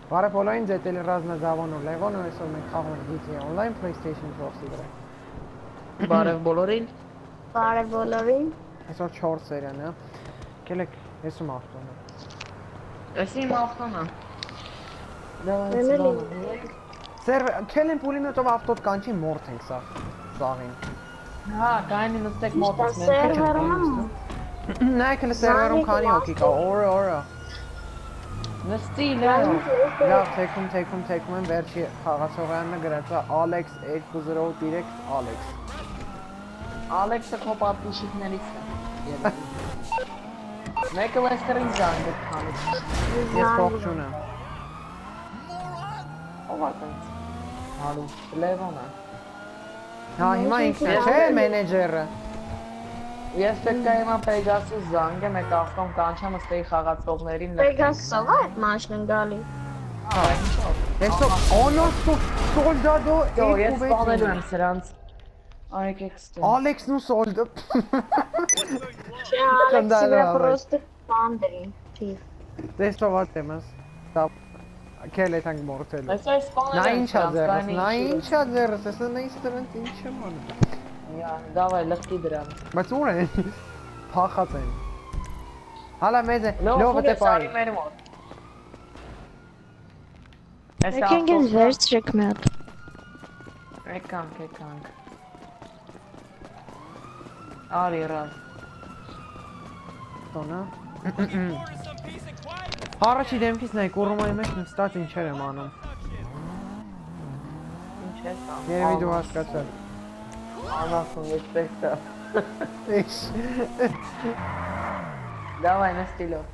Բարև բոլորին, ձեզ ռազմազավոն ու Լևոն ու այսօր մենք խաղում ենք GTA Online PlayStation 4-ի վրա։ Բարև բոլորին։ Բարև բոլորին։ Այսօր 4 սերիան է։ Կելեք, ես ում ավտոն է։ Ես իմ ավտոն եմ։ Սերվեր, կելեն պուլիմետով ավտոտ կանչի մորդ ենք սաղին։ Հա, կայնի նստեք մոտս Սերվերում։ Նայք հլը սերվերում քանի հոգի կա, օրը։ Նստի լավ։ Լավ, թեքում եմ, վերջի խաղացողյանը գրած է Alex 2013 Alex։ Ալեքսը քո պատվիշիկներից է։ Մեկը Լեսթերին զանգ է քանի։ Ես փոխչուն եմ։ Ո՞վ է տենց։ Հալու, Լևոնը։ Հա, հիմա ինքն է, չէ, մենեջերը։ Ես պետք է հիմա Pegasus զանգեմ, այդ ավտոն կանչեմ ըստեի խաղացողներին։ Pegasus-ը այդ մաշնն գալի։ Հա, ինչո՞վ։ Esto, ono soldado Ես սպանելու եմ սրանց։ Արեք էքստեն։ Ալեքսն ու սոլդը։ Չէ, Ալեքսը պրոստը բանդրին, թիվ։ Տեստovat եմ ես։ Դա քել է տանք մորթել։ Այսօր սպանել Նա եմ ինչա ձերս, նա սրանց, ինչա ձերս, ասա նա ինստրանտ ինչ եմ անում։ Յա, դավայ լղտի դրան։ Բայց ուր են։ Փախած են։ Հալա մեծ է, լովը դե սարի բայ։ մեր մոտ։ Եկենք են վերցրեք մի հատ։ Եկանք։ Արի ռազ։ Տոնա։ Առաջի դեմքից նայք, ուռումայի մեջ նստած ինչեր եմ անում։ Ինչ ես անում։ Երևի դու հասկացար։ Անասուն էսպես է։ Ինչ։ Դավայ նստիլով։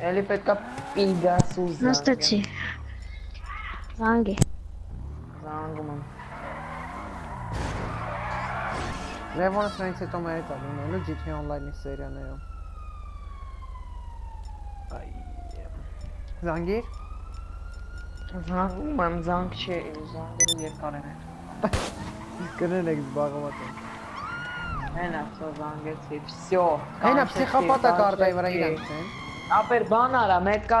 Էլի պետքա Pegasus զանգեմ։ Նստեցի։ Զանգի։ Զանգում եմ։ Լևոնը սրանից հետո մեր հետ ալինելու GTA Online-ի սերիաներում։ Զանգիր։ Զանգում եմ, զանգ չէ, զանգերը երկար են։ Կրել եք զբաղված են։ Հենա, всё զանգեցի, всё։ Հենա պսիխոպատա կարտայի վրա իրանք են։ Ապեր բան արա, մեկա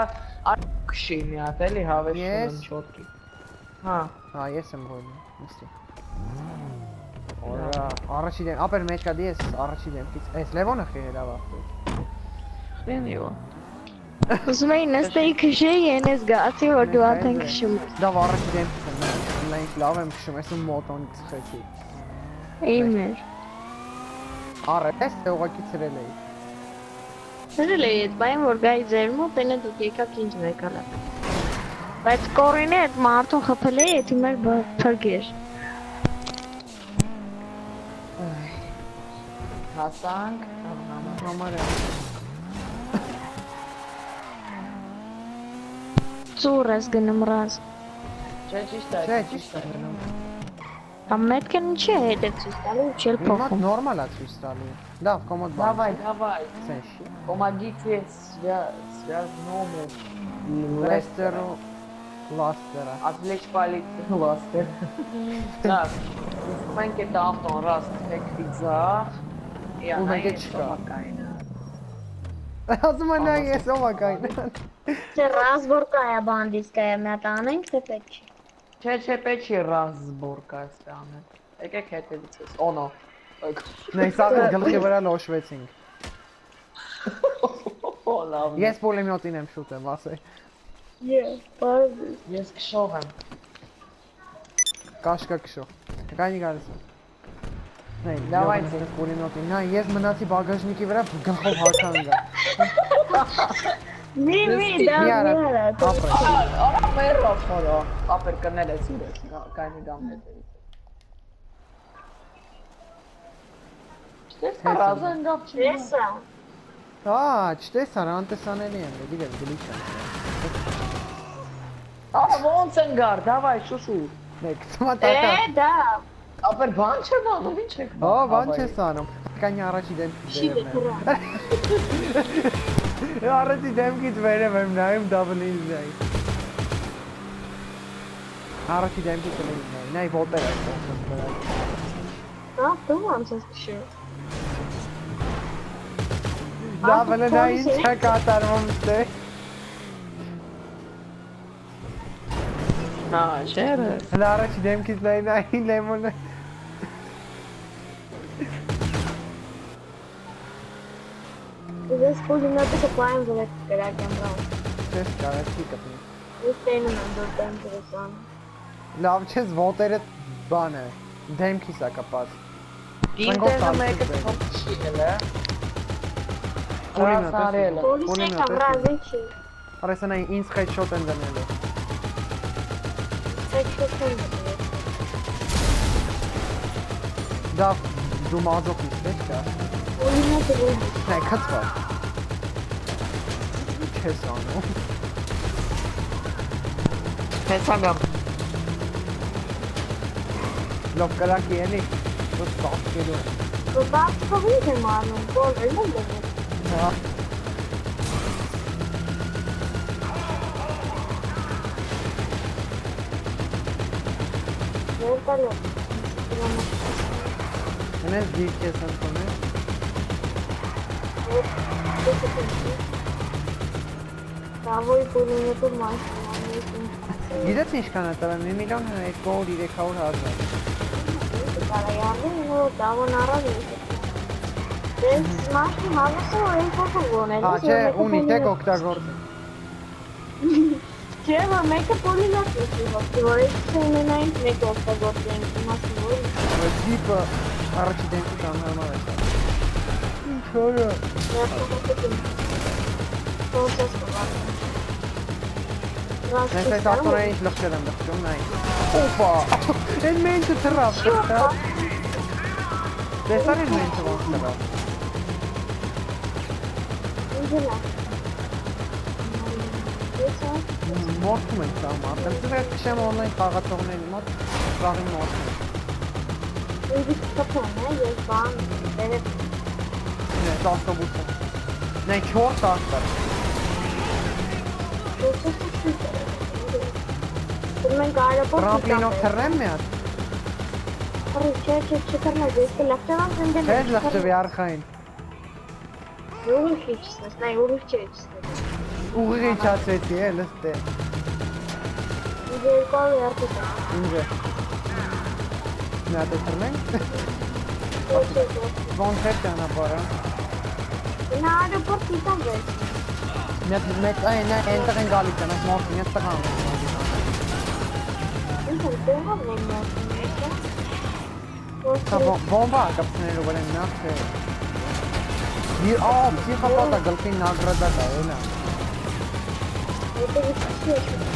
քշի մի հատ էլի հավես Ես։ ունեմ չոտքի։ Հա։ Հա, ես եմ հորնում, նստի։ Որա, առաջի դեմ, ապեր մեջ կա դի ես առաջի դեմքից։ Այս Լևոնը խիհել ավախտի։ Խենիո։ Ուզում էի նստեի քշեի, ենես գացի, որ դու ատ են քշում։ Դա առաջի դեմքից եմ, լայնք լավ եմ քշում, ես ու մոտոնից խեցի։ Իմ էր։ Առը, ես թե ուղակի ծրել էի։ Հրել էի էդ բայեմ, որ գայի ձեր մոտ, ենը դուք եկաք ինձ վեկալա։ Բայց կորին է էդ մարդուն խպել էի, էդ իմեր պրգեր։ Հասանք, Համար է։ Ծուր ես գնում ռազ։ Չէ, ճիշտ է, Չէ, ճիշտ է գնում։ Կամ մետքեն չի է հետ է ծույս տալու, չել Հիմա փոխում։ նորմալ է ցույց տալի։ Լավ, կոմոդ բան։ Давай. Սենշի։ Помогите связному Լեսтеру Լաստերը։ отвлечь полицию Ластер. Так, մենք այդ ավտոն ռաստ թեքվիզախ։ Ու մենք էլ չկա։ Մակայնը։ Ասում եմ նա ես օմակայն։ Չէ, ռազբորկայա բանդիսկայա մի հատ անենք, թե պետք չի։ Չէ, պետք չի ռազբորկա ստանը։ Եկեք հետևից ես։ Օնո։ Նայ սաղը գլխի վրա լոշվեցինք։ Լավ։ Ես պուլեմյոտին եմ շուտեմ, ասե։ Ես քշող եմ։ Կաշկա քշող։ Կայնի գալիս։ Նայ, Դավայ ես պուլեմյոտին։ Նայ, ես մնացի բագաժնիկի վրա գլխով հարկան գա։ Մի, դա մի արա։ Ապրե։ Արա մերո խորո։ Ապեր կնել ես իրես։ Կայնի գամ հետևից։ Չտես ռազան գապ չի։ Տեսա։ Հա, չտեսար, անտեսանելի եմ, գիտես, գլիչ եմ։ Ոնց են գար, դավայ շուշու։ Մեկ, ծմա տակա։ Դա։ Ապեր բան չեմ անում, ինչ եք Հա, բան չես անում։ Կանի առաջի դեմքից Չի վերևն դեքուրա։ եմ։ Առաջի դեմքից վերև եմ նայում դավլին նայ։ Առաջի դեմքից եմ նայ, նայ ոտեր է։ Դա դու ոնց ես քշում։ Դա վելը նա ինչ է կատարվում ստե։ Նա շերը։ Հլա առաջի դեմքից նային լեմոնը։ Ես պուլիմետը կպայեմ վրետ կրակ եմ ռան։ Չես կարած չի կպնի։ Ես տենում եմ դոր տեմ դրեսան։ Լավ չես ոտերը բան է, դեմքիս է կպած։ Ինտերնը մեկը չի էլը։ Սարելը։ Պոլիսը կավրազին չի։ Արեսանայի ինձ խետ շոտ են դնելու։ Սեկ շոտ են դրել։ Դա դու մազոք իս պետք է։ Պոլիմետը վրետ։ Նայ կծվա։ Չես անում։ Հեսագամ։ Լով կրակի էլի, ոչ տասկելու։ Կոպած կողից եմ անում, կոլ եմ դրել։ Հա։ Ներկալը։ Հնես դիվ կես ընտում է։ Դավոյ պոլիմետը մաշին։ Գիտեց ինչ կան է տվեմ, 1,200,000 Կարայանի ու դավոն առավ ես։ Դες մաշին հավասը որ են փոքր գոնել։ Հա, չէ, ունի տեք օգտագործ։ Չէ, որ մեկը պոլիմետ լսի հոսի, որ ես ունենային մեկ օգտագործ ենք իմասին որ։ Դիպը առաջի դեմքի կանհարմար է։ Ինչ որը։ Պրոցես կվարդ։ Նենց այդ ատորային ինչ լղջել եմ լղջում, նայ։ Օպա, են մենցը թրավ, տեսա։ Տեսար են մենցը ոնց թրավ։ Ինջելա։ Մորթում ենք սա մարդեմ, ծրը կշեմ օնլայն խաղացողների մոտ, սաղին մորթում։ Ինձ կպեմ է, ես բան բերև։ Նենց ավտոբուսը։ Նայ 4 աստար։ Մենք այրապորտ Տրամպլինով թրնեմ մի հատ։ չէ, չկրնես, ես կլախճավան ծնդել եմ։ Հեզ լղջվի արխային։ Ուղիղ իչսնես, նայ ուղիղ չէ իչսնես։ Ուղիղ իչացվեցի է, լստե։ Ինձ երկալ երդուք է։ Ինձ է։ Մի հատ է թրնենք։ Ոչ, Ոնց հետ ճանապարհը։ նա այրապորտ կիտան վեց։ Մեկ այն այնտեղ են գալիս են, այս մորթին ես տղան եմ։ Ինձ եմ տեղով նեմ մորտին եկը։ Սա բոմբա կպցնելու վր են նախ թե։ Պսիխապատա գլխին նագրադակ է, էլա։ Եթե վիճի է շուտ։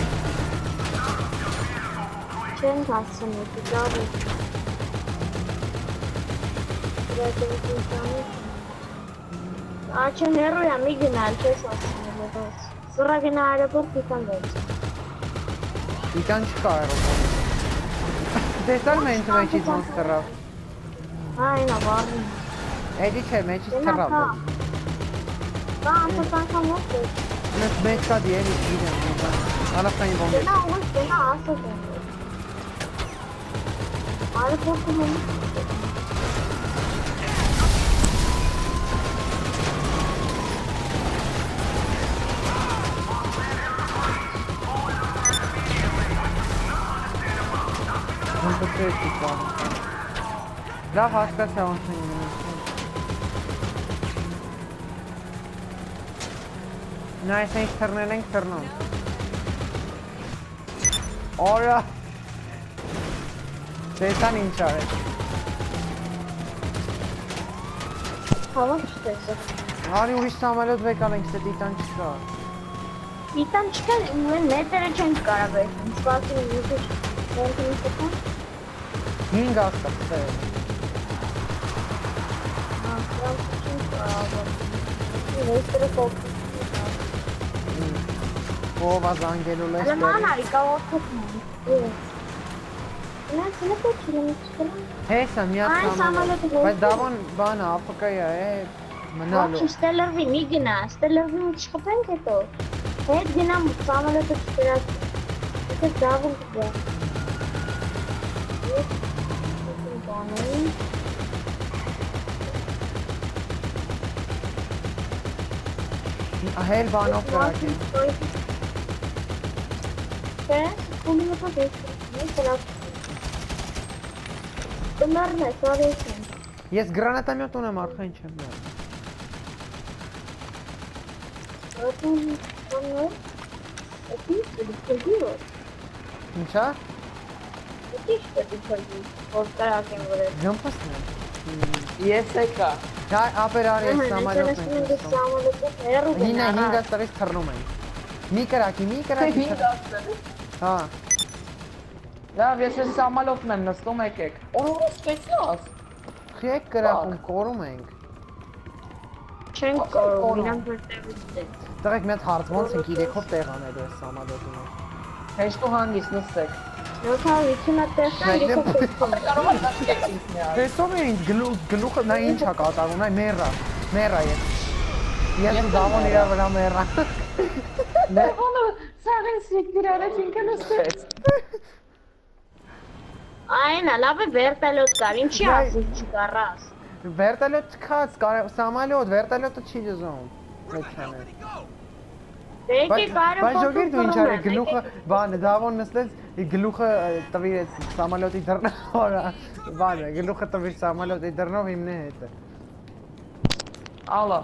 Չեն հասցն է, դարի։ Դրատևություն տանի։ Աչեն հերու է, մի գնալ, չես հասցնել դոս։ Սրա գնա այրապորտ կիտան վեց։ Իկան չկա այրոպորտ։ Տեսար մենցը մեջից ոնց թրավ։ Հա, այնա վարին։ Էդի չէ, մեջից թրավ։ Դա անցած անգամ ոնց է։ Մեծ մեծ կա դիելի իրեն, ալախային բոմբ։ Դենա ուղիղ դենա ասած են։ Այրապորտը մենի։ Լավ հասկացա ոնց են ինում։ Նա այս ենք թրնել ենք թրնում։ Որա։ Տեսան ինչ արեց։ Հավակ չտեսը։ Արի ուրիշ սամալոտ վեկալ ենք, ստե տիտան չկա։ Տիտան չկա, նետերը չենք կարաբերում, սպասին յուտուր, ոնքին ստկան։ 5 աստա, ստե։ Սրանք չենք կարաբերում։ Նետերը կողքին։ Ով ազանգելու լես Ալեման բերի։ արի կավորդում։ Նենց նետը չիլեմ չկրան։ Հեսա միատ Այն սամալոտ։ սամալոտը Բայց դավան բանը ապկայա է, մնալու։ Ոչի ստելրվի, մի գնա, ստելրվի ու չխպենք հետո։ Հետ գնամ սամալոտը չկրած։ Եթե դավուն կգա։ Հել բանով կրակի։ Թե կոմինը պատես։ Նույնիսկ Դմարն է, սարեցին։ Ես գրանատամյոտ ունեմ արխա ինչ եմ նայում։ Ոտում կոնոր։ Էդի դիքուգի։ Ինչա։ Էդի դիքուգի։ Որ կարակեմ վրա։ Գամփասն է։ Ես եկա։ Դա ապերար ես սամալյոտն եմ։ Հինա 5 տարից թռնում ենք։ Մի կրակի։ Հա։ Լավ, ես ես սամալոտն եմ նստում եկեք։ Օր սպեցիաս։ Խիեք կրակում կորում ենք։ Չեն կորում, իրանք որտեղից է։ Տղեկ մի հատ հարց ոնց ենք իրեքով տեղ անելու այս սամալյոտին։ Հեշտու հանգիստ նստեք։ 750 տեսան եկող տեսնում։ Կարող եմ դաշտեք ինձ մի արի։ Տեսով է ինձ գլուխը նա ինչ է կատարում, այ մեռա ես։ Ես ու դավոն իրա վրա մեռա։ Լևոնը սաղին սիկդիր արեց ինքը նստեց։ Այնա, լավ է վերտալոտ կար, ինչի ասում չկարաս։ Վերտալյոտ չքած, սամալյոտ, վերտալյոտը չի դզում։ Մեջանել։ Դեկի կարը Բայց ժոգիր դու ինչ արի գլուխը, բանը դավոն նստեց, գլուխը տվիրեց սամալյոտի դռնով, բանը գլուխը տվիր սամալյոտի դռնով իմն է հետը։ Ալա։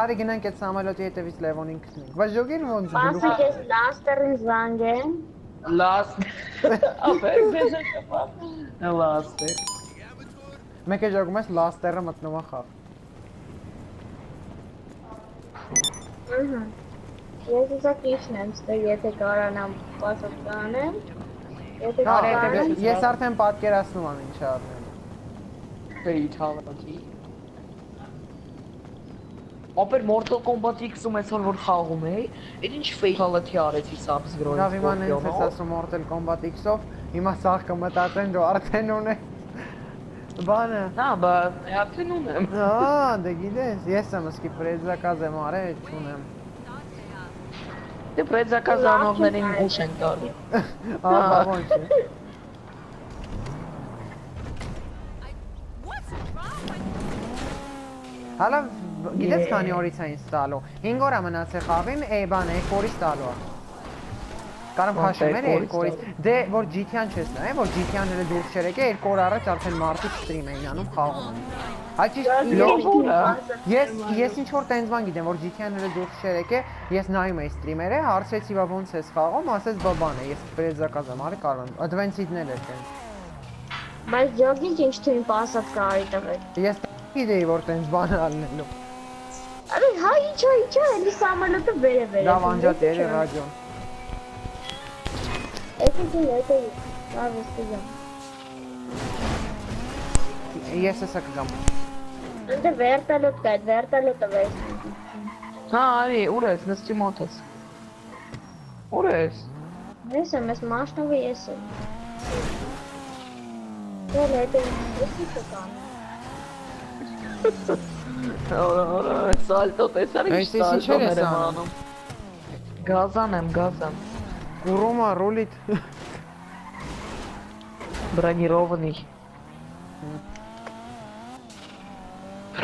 Արի գնանք այդ սամալյոտի հետևից Լևոնին գտնենք։ Բայց ժոգիր ոնց Պասը գլուխը։ կես լաստերին զանգեն։ Last. Ապեր բեզը շփավ։ Last է։ Մեկ է ժողում ես լաստերը մտնում է խաղ։ Ես ուզա կիչն եմ ստեղ, եթե կարանամ պասը կանեմ։ Եթե կարանեմ։ Ես արդեն պատկերացնում եմ ինչ արնեմ։ Fatality։ Ապեր Mortal Kombat X-ում այսօր որ խաղում էի, այդ ինչ fatality արեցի Sub-Zero-ից։ Լավ իման ինձ ես ասում Mortal Kombat X-ով, հիմա սաղ կմտածեն դու արդեն ունես։ Բանը։ Նա, բա արդեն ունեմ։ Դե գիտես, ես եմ սկի պրեզակազ եմ արել, չունեմ։ Դե պրեզակազ անողներին ուշ են տալի։ Ահա ոնց է։ Հալա գիտես քանի օրից է ինձ տալու։ 5 օր է մնացել խաղին, բան է, 2 օրից տալու է։ Կարամ քաշեմ էր 2 օրից։ Դե որ GTA-ն չես նայ, որ GTA-ն էլ դուրս չերեկե 2 օր առաջ արդեն մարդիկ ստրիմ էին անում խաղում։ Այդ ես ինչ որ տենց բան գիտեմ, որ GTA-ն էլ դուրս չերեկե, ես նայում էի ստրիմերը, հարցրեցի բա ոնց ես խաղում, ասեց բա բան է, ես պրեզակազ եմ արի կարող եմ, advanced-ն էլ էր տենց։ Բայց ջոգինգ ինչ թույն պասած կարի տղեկ։ Ես գիտեի որ տենց բան ալնելու։ Արի հա ինչա, էլի սամալոտը վեր է։ Լավ անջատ էր ռադիոն։ Էդի լավ ստիգամ։ Ես էսա կգամ։ Ընդ վերտալոտ կա, վերտալոտը վեր։ Հա, արի, ուր ես, նստի մոտ ես։ Ուր ես։ Ես եմ, ես մաշնովը ես եմ։ Դել հետը ես ինչ կան։ Օրա, սալտո տեսարի Այսինչ ես անում։ Գազան եմ։ Կուրոմա ռոլիտ։ Բրանիրովնի։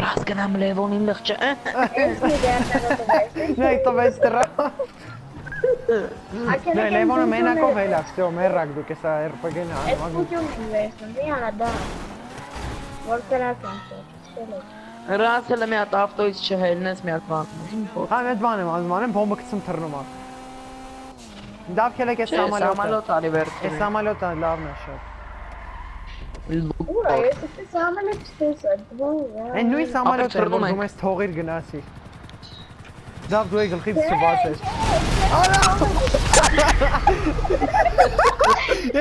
Раз գնամ Լևոնին լղճը։ Նայ տվեց դրա։ Նայ Լևոնը մենակով հելա, վсё, մերակ դուք էսա RPG-ն Այդ անում։ փոքրում վերցնում, դիանա դա։ Որ կրակեմ։ Հրացել է մի հատ ավտոից չհելնես մի հատ բան։ Հա, մեծ բան եմ ասում, անեմ բոմբը գցում թռնում է։ Դավքել եք այս Սամալոտ արի վերցնում։ Այս սամալոտը լավն է շատ։ Ուրա, ես էս ամենը չտեսա, դու։ Այն նույն սամալոտը որ դու ես թողիր գնացի։ Դավ դու գլխից ծված ես։ Արա։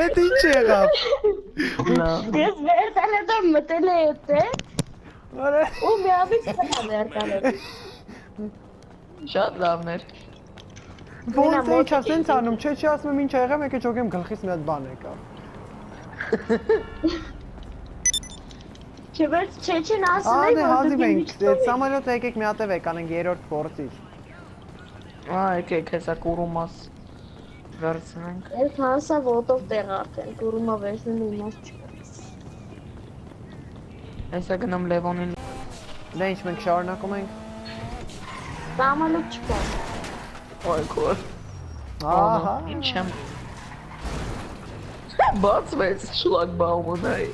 Էդ ինչ եղավ։ Ես վերտալոտը մտել է էտե։ Արա։ Ու մի ամիս կա վերտալոտ։ Շատ լավն էր։ Ոնց է ինչ ասենց անում, չի ասում եմ ինչ եղավ, եկե ճոգեմ գլխից մի հատ բան եկավ։ Չվեց չեն ասում Ահա էի, դե որ հազիվ դու ենք, սամալոտը եկեք մի հատ եք անենք 3-րդ փորձից։ Եկեք հեսա կուրումաս վերցնենք։ Ես հասա ոտով տեղ արդեն, կուրումա վերցնում իմաստ չկա։ Հեսա գնամ Լևոնին։ Դե ինչ մենք շարունակում ենք։ Սամալոտ չկա։ Ոյ քոր։ Ահա։ Ինչ եմ։ Բացվեց շլագբաումը նայ։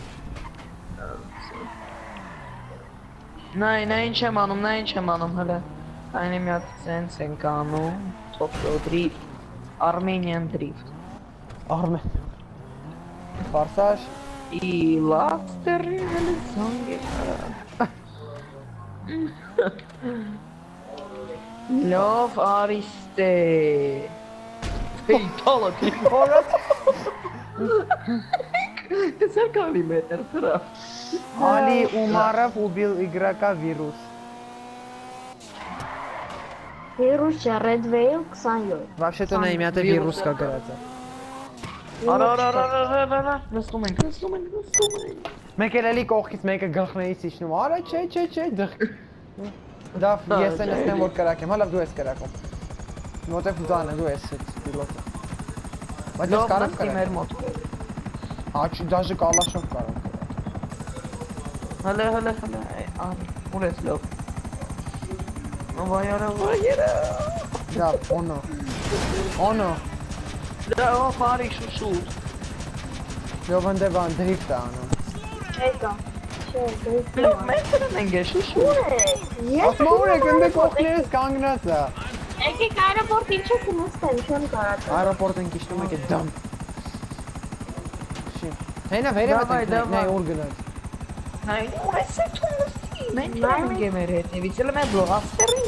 Նա ինչ եմ անում հələ։ Այնի մի հատ sense ենք անում, Tokyo Drift, Armenian Drift։ Արմեն։ Ֆարսաշ։ И լաստերի հələ զանգ է։ Լավ արիստե։ Hey, տալակի։ Օրած Сколько метр прав? Али Умаров убил игрока вирус. Վիրուս չէ, Red Veil 27։ Вообще-то на имя-то вирус как говорится. Արա, նստում ենք։ Մեկ էլ էլի կողքից մեկը գլխներից իջնում։ Արա, չէ, դղ։ Դա ես են ասեմ որ կրակեմ, հա լավ դու ես կրակում։ Մոտև դանը դու ես պիլոտը։ Բայց ես կարամ նստի մեր մոտ։ Աչ դաժե կալաշով կարամ։ Հələ, ուր ես լավ։ Վայարա։ Դա Օնո։ Դա բարի շուշու։ Լովանդևան դրիֆտ անում։ Չեկա։ Լավ, մենք ենք շուշու։ Ասում ուր եք ընդ կողքներս կանգնած է։ Եկեք այրոպորտ ինչ եք նստեմ, չեմ կարած։ Այրոպորտն քիշնում եք դամ։ Շի։ Հենա վերևը նայ ուր գնաց։ Նայ, ուր ես դու նստի։ Մենք ենք մեր հետևից, էլ մեր բլոգաստերին։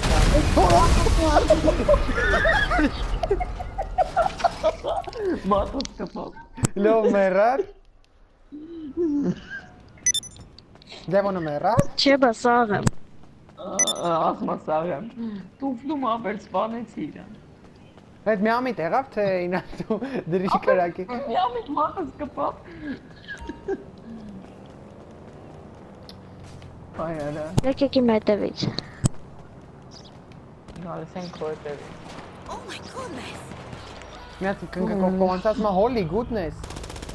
Մատոց կապավ։ Լով մեռար։ Դևոնը մեռար։ Չէ, բա սաղ եմ։ Ասմասաղեմ։ Տուֆլում ապերց բանեցի իրան։ Այդ մի ամիտ եղավ թե ինա դու դրիշ կրակի։ Մի ամիտ մատոց կապավ։ Այարա։ Եկեք իմ հետևից։ Նալես են քո հետևից։ Միած կնկով կողանցած մա հոլի գուտնես։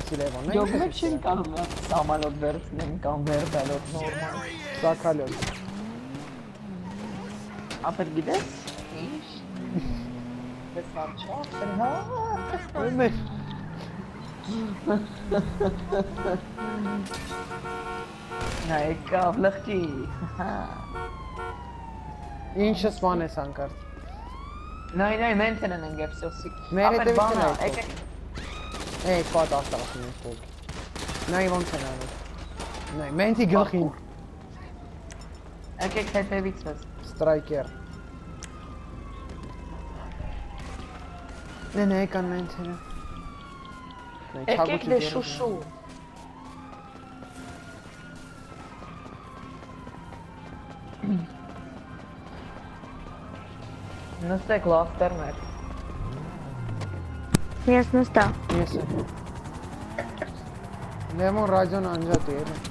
Սիլևոն, Յո, մենք չենք կարող նա սամալոտ վերցնեմ կամ վերբելոտ նորմալ։ Սակալյոտ։ Ապեր գիտես։ Ինչ։ Ես վարչավ, հա։ Ումեր։ Նա եկավ լղկի։ Ինչը սպանես անկարդ։ Նայ, մենթենն են գեպսոսիկ։ Մեր հետևից են եկեք։ Էй, պատ աստաղասում ես տոք։ Նայ ոնց են անում։ Նայ, մենթի գլխին։ Եկեք հետևից ես։ Ստրայկեր։ Նե եկան մենթերը։ Եկեք դե շուշու։ Նստեք լաստերներ։ Ես նստա։ Ես եմ։ Լեմոն ռադիոն անջատ է ելը։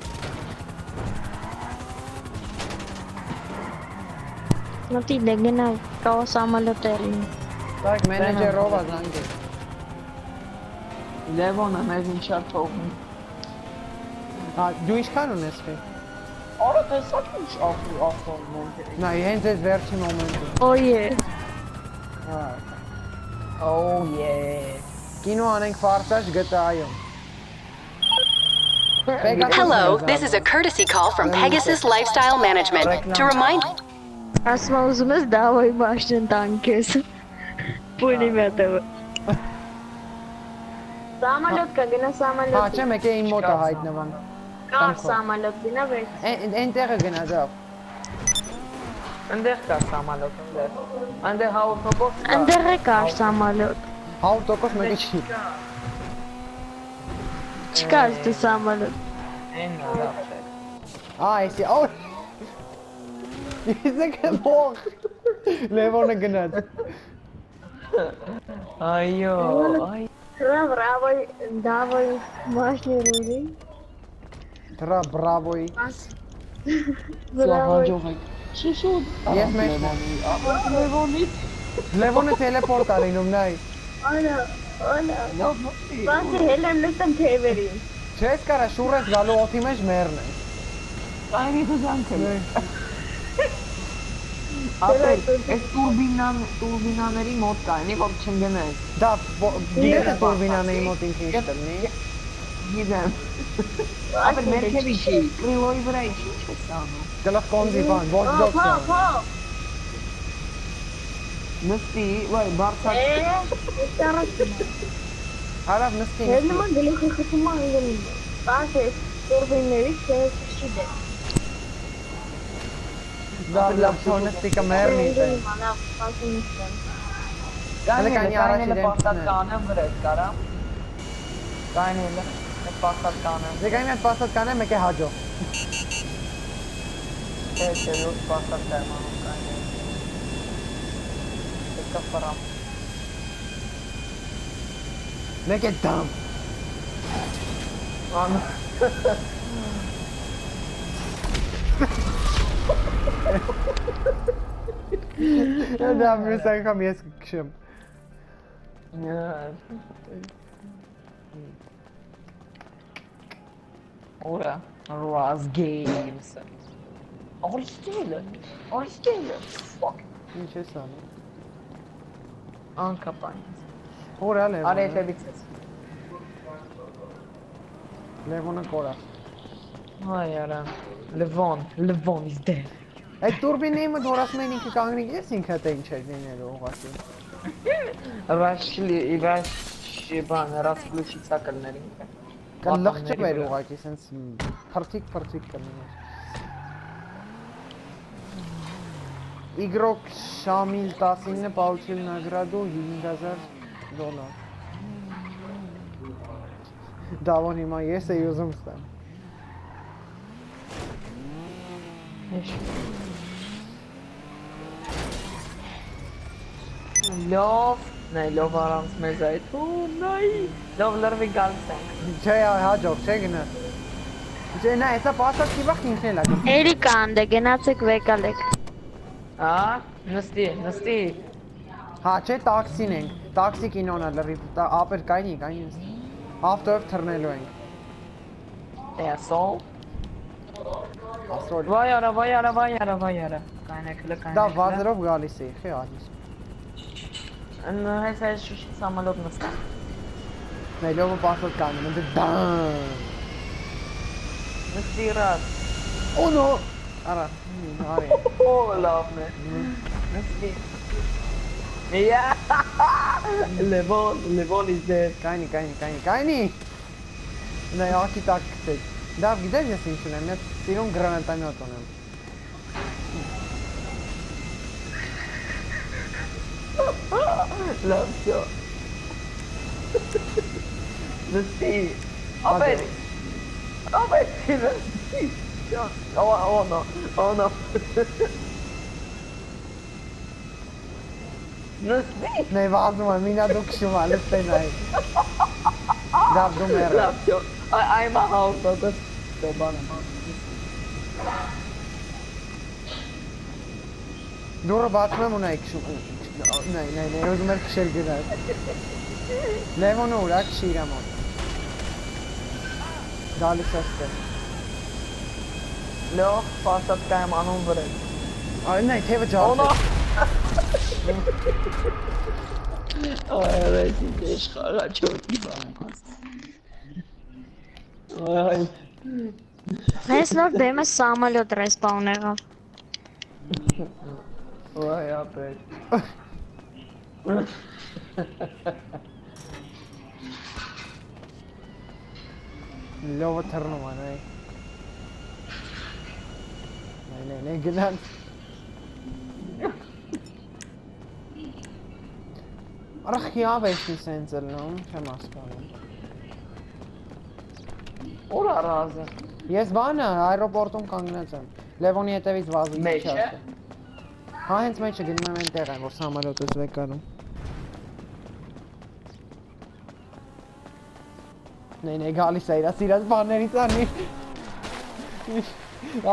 Մտի դե գնա կա սամալոտերին։ Так, մենեջերով ազանգ է։ Լևոնը մեզ ինչար թողում։ Դու ինչքան ունես խի։ Արա տեսակ ինչ ախոն մենթերի։ Նայ, հենց այս վերջի մոմենտում։ Օյե։ Oh yeah. Կինո անենք ֆարսաշ GTA-ում։ Hello, this is a courtesy call from Pegasus Lifestyle Management to remind Ասմա ուզում ես դավոյ մաշնեն տանքես։ Պունիմետով։ Սամալոտ կա, գնա սամալոտ։ Հա, չեմ եկե իմ մոտը հայտնվան։ Կա սամալոտ, գնա վեր։ Այնտեղը գնա դավ։ Այնտեղ կա սամալոտ, այնտեղ հաուտոբոս կա։ Ընդեղ է կար սամալոտ։ 100% մեկի չի։ Չկար դու սամալոտ։ Այն լավ չէ։ Այսի, օ։ Իսկ մող։ Լևոնը գնաց։ Այո, այ։ Բրավոյ, դավոյ մաշներուրի։ Դրա բրավոյի։ Բրավոյ։ Շուշուտ։ Ես մեջ Լևոնից։ Լևոնը տելեպորտ արինում նայ։ Արա, Լավ նոթի։ բացի հելեմ նստեմ թևերին։ Չես կարա շուրես գալու օթի մեջ մերն է։ Այնի դու զանքել։ Ապեր, այս տուրբինաների մոտ կայնի, որ չընգնես։ Դա գիտես է տուրբինաների մոտ ինչ տնի։ Գիտեմ։ Ապեր մերքևի չի, կրիլոյի վրա ինչ ես անում։ Գլխ կոնզի բան, ոչ Փա, դոքս։ փա։ Նստի, վայ, բարձակ։ Ստարացում։ Հարավ նստի։ Ես նման գլուխի խփում անգնում։ Բաս է տուրբինների քեշի դե։ Դա լապտոպը կամերնի է։ Մանավ, ասում եմ։ Կայնելը առաջի դեմքն պաստատ է։ կանեմ վրետ կարամ։ Կայնելը պաստատ կանեմ։ Դե կայնի այդ պաստատ կանեմ մեկ է հաջո։ Չէ, ոչ պաստատ կանեմ անում կայնել։ Դեկա պարամ։ Մեկ է դամ։ Անում։ Դա մյուս անգամ ես կքշեմ։ Ora, Raz Games. Original. Fuck. Ինչ ես անում։ Անկապան։ Հորա Լևոն։ Արեթեվիցս։ Լևոնը կորա։ Այ արա։ Levon is dead. Այդ տուրբինի մոտ հորասում են ինքը կանգնի, ես ինքը թե ինչ էր լինելու ուղղակի։ Բան, ռասկլուշիցա կլներ ինքը։ Կլղճ բեր ուղղակի, սենց փրթիկ կլներ։ Игрок Шамил 19 получил награду $5000. Да, вон հիմա ես էի ուզում ստամ։ Լով առանց մեզ այդ ու նայ լով լրվի գալս ենք Չէ, հաջող, չէ գնա։ Չէ, նա էսա պաստակի վախ ինքն էլ ա։ Էրիկա անդե գնացեք վեկալեք։ Նստի Հա, չէ, տաքսին ենք։ Տաքսի կինոնա լրի, ապեր կայնի։ Ավտոյով թռնելու ենք։ Էսոլ Ասոր։ Վայ արա Կայնակլը Դա վազերով գալիս է, խի ալիս։ Հես այս շուշի սամալոտ նստա Նայլովը պաստակ կանում, ընդ դան։ Նստի ռաս Օնո։ Արա, արի։ Օ լավն է Նստի Levon is dead Կայնի։ Նա ակի տակ կտեք։ Դա գիտես ես ինչ ունեմ, ես սիրուն գրանատամյոտ ունեմ։ Լավ շո Նստի Ապեր Նստի Oh no Նստի Նե վազում եմ, ինա դու քշում ա, լստեն այ։ Դա դու մերը։ Լավ շո I'm a house of the Dobana Դուրը բացում եմ ու նայ քշում։ Նայ, ուզում էր քշել գնալ։ Լևոնը ուրա քշի իրա մոտ։ Գալիս աստե։ Լավ պաստատ կայմ անում վրեն Այ նայ, թևը ջարդ է։ Այ ռեսի դեշխաղա չոտի բան Այ Ես նոր դեմը սամալոտ ռեսպաուն եղավ։ Այ ապետ Լովը թռնում ա, նայ։ Նայ, գնան։ Արա խիավ ես մի սենց ելնում, չեմ ասկանում։ Ուր առազը Ես բանը այրոպորտում կանգնած եմ։ Լևոնի հետևից վազում Մեջ է։ Հա, հենց մեջը գնում եմ այնտեղ եմ, որ սամալոտ ես վեկանում։ Նե գալիս է իրա սիրած բաներից անի։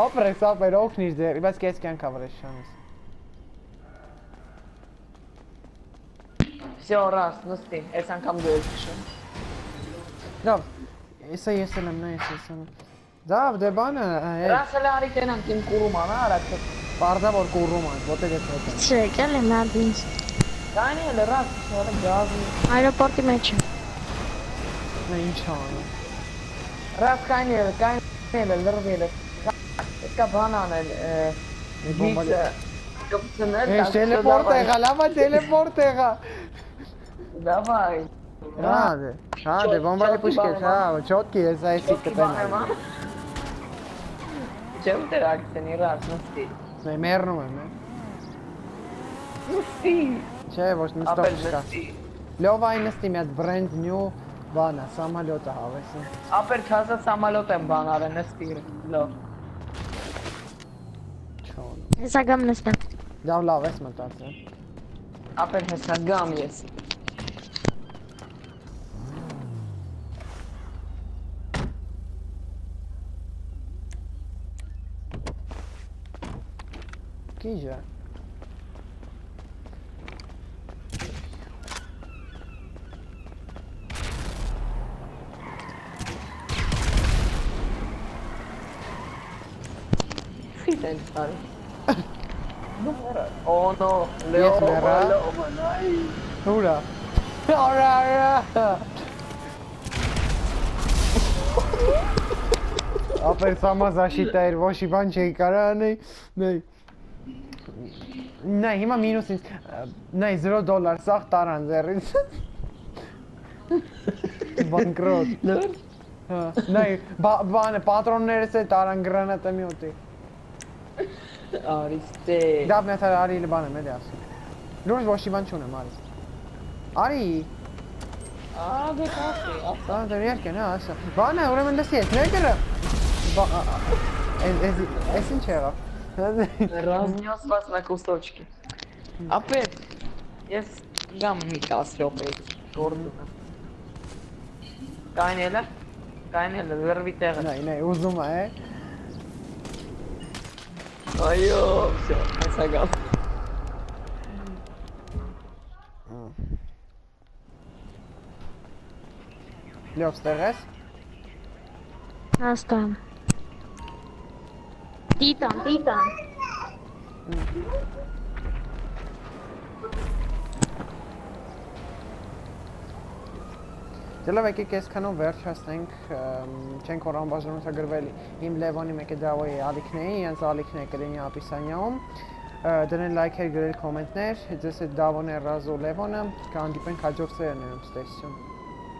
Ապր օգնիր ձեր, բայց կես կյանք ավրես շանես։ Всё, раз, նստի, այս անգամ դու ես քշում Լավ, ես եմ, նա ես եմ։ Դա դե բանը, Ռասը լարի տենանք իմ կուրում անա, արաք Պարզա որ կուրում անց, ոտեր ես հետ են։ Չէ, եկել եմ նադինց։ Դանիել ռաս շորը գազի։ Այրոպորտի մեջ եմ։ Նա ինչ անում։ Ռաս կանել լրվել։ Կա բանանել Բոմբալի։ Կոպցնել։ Էս տելեպորտ եղա, լավա տելեպորտ եղա։ Давай. Հա, բոմբալի պուշկես, հա, չոտքի ես այսի կտենալ։ Չեմ տերակցենի ռաս նստի։ Նայ մերնում եմ, Նստի։ Չէ, ոչ նստող չկա։ Լովայի նստի մի հատ brand new բանա, սամալյոտը հավեսին։ Ապեր չազա սամալոտ եմ բանարը նստի լավ։ Չոնում։ Հեսա գամ նստեմ։ Լավ ես մտածել։ Ապեր հեսա գամ ես։ Կիջը։ Ֆիտեն տարի։ Դու մեռա։ Օ նո, Ես մեռա։ Լեո։ Ուրա։ Արա։ Ապեր սամազաշիտա էր, ոչի բան չէի կարա անեի, նայ, հիմա մինուս ինձ, նայ, $0, սաղ տարան ձերից, բանկրոտ, նայ, բանը, պատրոններս է տարան գրանատամյոտի, Արիստե։ դապ նետար արի իլի բան եմ էլի ասում, լուրջ ոչի բան չունեմ արիս, արի, Դե կասի, Սա դեր երկեն, հա, ասա, բանը, ուրեմն դեսի ես, ներգրը, Էս ինչ եղավ։ Разнёслась на кусочки. Опять. Ես գամ մի 10 րոպե գործում եմ։ Կանելը վերվի տեղը։ Նայ, ուզում է։ Այո, всё, հեսա գամ։ Լյով ստեղ ես։ Հաստամ։ Տիտան։ Դելով եկեք այսքանով վերջացնենք, չենք որ անբաժանորդագրվելի իմ Լևոնի մեկը դավոյի ալիքների, իրենց ալիքները կլինի ապիսանյաում, դնել լայքեր, գրել կոմենտներ, ձեզ հետ դավոն է Ռազո Լևոնը, կհանդիպենք հաջորդ սերիաներում, ստեսություն։